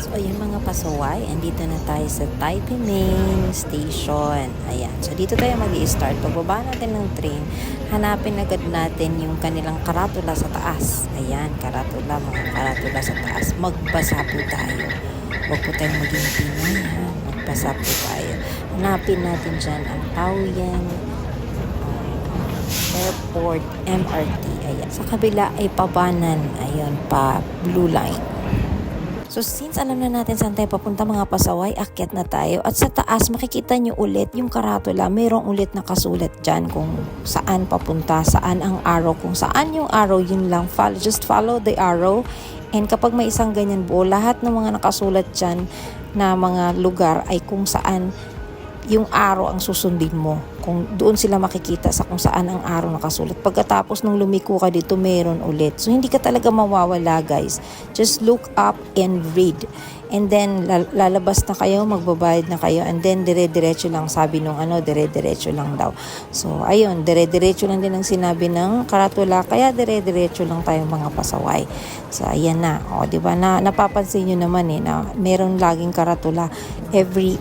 So, ayun mga pasaway, andito na tayo sa Taipei Main Station. Ayan. So, dito tayo mag-i-start. Pagbaba natin ng train, hanapin agad natin yung kanilang karatula sa taas. Ayan, karatula, mga karatula sa taas. Magbasa po tayo. Huwag po tayong maging Pinoy, ha? Magbasa po tayo. Hanapin natin dyan ang Taoyuan Airport MRT. Ayan. Sa kabila ay Pabanan. Ayan, pa Blue Line. So since alam na natin saan tayo papunta mga pasaway, akyat na tayo. At sa taas makikita nyo ulit yung karatula. Mayroong ulit nakasulat dyan kung saan papunta, saan ang arrow. Kung saan yung arrow, yun lang. Just follow the arrow. And kapag may isang ganyan po, lahat ng mga nakasulat dyan na mga lugar ay kung saan yung arrow ang susundin mo. Kung doon sila makikita sa kung saan ang arrow nakasulat. Pagkatapos nung lumiko ka dito, meron ulit. So, hindi ka talaga mawawala, guys. Just look up and read. And then, lalabas na kayo, magbabayad na kayo. And then, dire-diretso lang. Sabi nung dire-diretso lang daw. So, ayun, dire-diretso lang din ang sinabi ng karatula. Kaya, dire-diretso lang tayo mga pasaway. So, ayan na. O, diba na, napapansin nyo naman na meron laging karatula every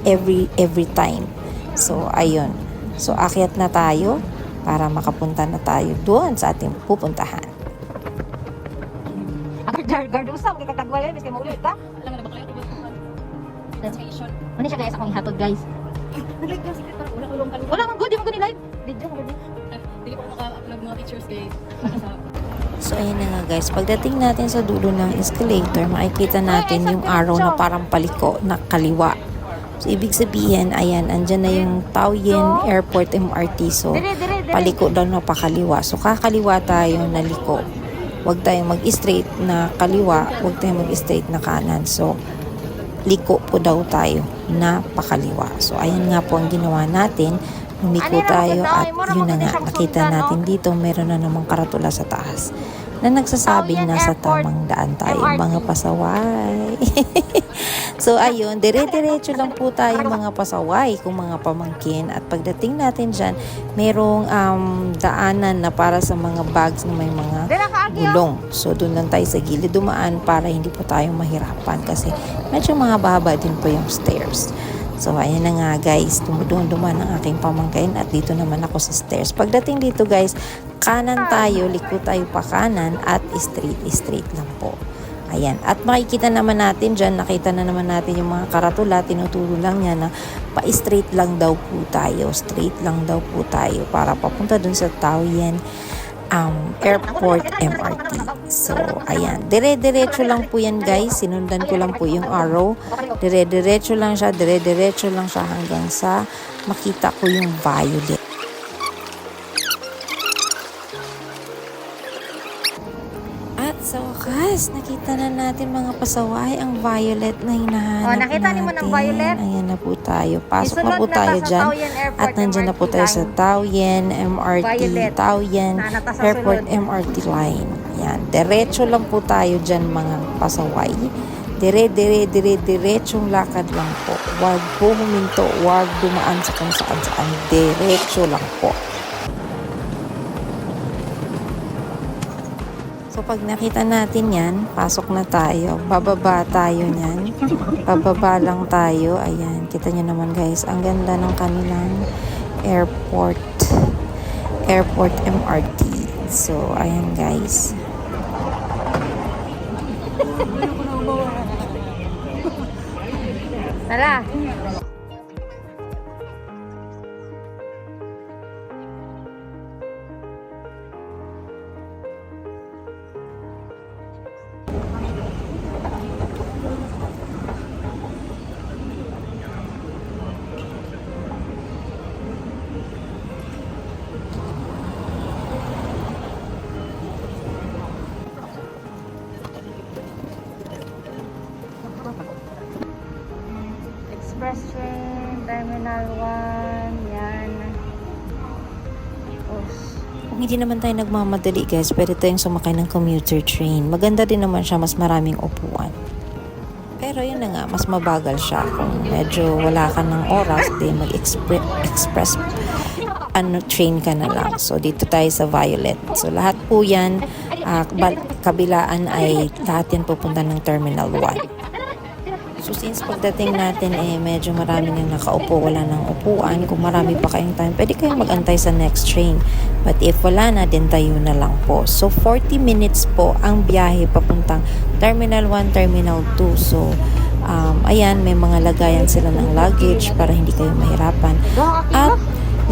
time. So, ayun. So, akyat na tayo para makapunta na tayo doon sa ating pupuntahan. Guard usap, kay katagwala, miski maulit ka. Alam mo na ba kayo kung translation? Ano siya guys, akong ihatod guys. Nag-live ka sige pa. Wala ko lang kanina. Wala man good, di mo ko ni-live. Video mo gani. Hindi ko maka-upload mga pictures kay So, ayun na nga guys. Pagdating natin sa dulo ng escalator, makikita natin yung arrow na parang paliko na kaliwa. So, ibig sabihin, ayan, andyan na yung Taoyuan Airport MRT. So, paliko daw na pakaliwa. So, kakaliwa tayo na liko. Huwag tayong mag-straight na kaliwa, huwag tayong mag-straight na kanan. So, liko po daw tayo na pakaliwa. So, ayan nga po ang ginawa natin. Lumiko tayo at yun na nga, nakita natin dito, meron na namang karatula sa taas na nagsasabing nasa tamang daan tayo, mga pasaway. So, ayun, dire-diretso lang po tayo mga pasaway kung mga pamangkin. At pagdating natin dyan, merong daanan na para sa mga bags na may mga gulong. So, doon lang tayo sa gilid dumaan para hindi po tayo mahirapan kasi medyo mahaba-haba din po yung stairs. So, ayan na nga guys, dumaan ang aking pamangkin at dito naman ako sa stairs. Pagdating dito guys, kanan tayo, liko tayo pa kanan at straight lang po. Ayan. At makikita naman natin dyan, nakita na naman natin yung mga karatula, tinuturo lang niya na pa-straight lang daw po tayo. Straight lang daw po tayo para papunta dun sa Taoyuan Airport MRT. So, ayan. Dire-diretso lang po yan guys. Sinundan ko lang po yung arrow. Dire-diretso lang siya hanggang sa makita ko yung violet. At sa wakas, nakita na natin mga pasaway ang violet na hinahanap Nakita niyo mo ng violet? Ayan na po tayo. Pasok na po Isunod na tayo ta sa dyan. Taoyuan Airport At nandyan na po tayo sa Taoyuan MRT, Violet. Taoyuan Na nata sa Airport sulod. MRT line. Ayan. Diretso lang po tayo dyan mga pasaway. Diretsong lakad lang po. Huwag po huminto, huwag dumaan sa kung saan. Diretso lang po. So, pag nakita natin yan, pasok na tayo. Bababa tayo niyan. Bababa lang tayo. Ayan, kita nyo naman guys. Ang ganda ng kanilang airport MRT. So, ayan guys. Tara. Express train, Terminal 1, yan. Kung hindi naman tayo nagmamadali guys, pwede tayong sumakay ng commuter train. Maganda din naman siya, mas maraming upuan. Pero yun na nga, mas mabagal siya. Kung medyo wala ka ng oras, di mag-express train ka na lang. So, dito tayo sa Violet. So, lahat po yan, kabilaan ay lahat yan pupunta ng Terminal 1. So since pagdating natin medyo marami nang nakaupo, wala nang upuan, kung marami pa kayong time, pwede kayong mag-antay sa next train. But if wala na, din tayo na lang po. So 40 minutes po ang biyahe papuntang Terminal 1, Terminal 2. So ayan, may mga lagayan sila ng luggage para hindi kayo mahirapan. At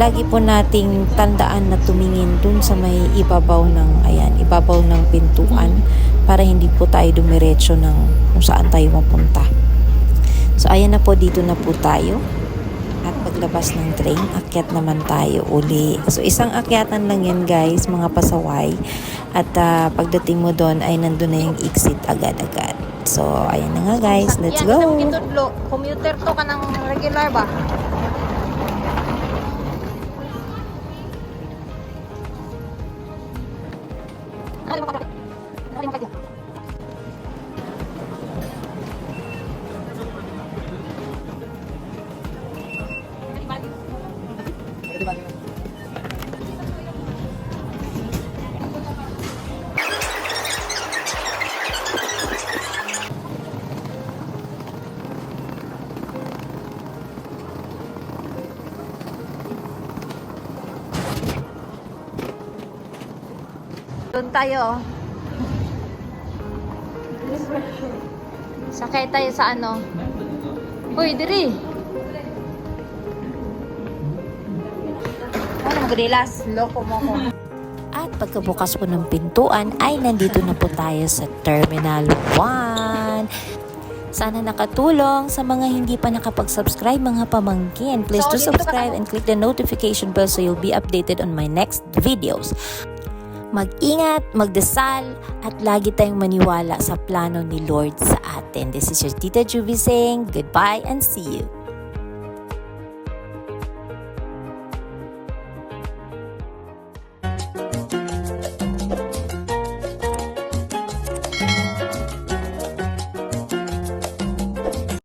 lagi po nating tandaan na tumingin dun sa may ibabaw ng pintuan para hindi po tayo dumiretso ng kung saan tayo mapunta. So ayan na po, dito na po tayo. At paglabas ng train, akyat naman tayo uli. So isang akyatan lang yan guys, mga pasaway. At pagdating mo doon ay nandun na yung exit agad-agad. So ayan na nga guys, let's go! Commuter to ka ng regular ba? Doon tayo. Sakay tayo sa ano? Uy, diri. Ano magrilas? Loko mo ko. At pagkabukas po ng pintuan ay nandito na po tayo sa Terminal 1. Sana nakatulong sa mga hindi pa nakapag-subscribe mga pamangkin. Please do subscribe and click the notification bell so you'll be updated on my next videos. Mag-ingat, magdasal, at lagi tayong maniwala sa plano ni Lord sa atin. This is your Tita Juby saying goodbye and see you.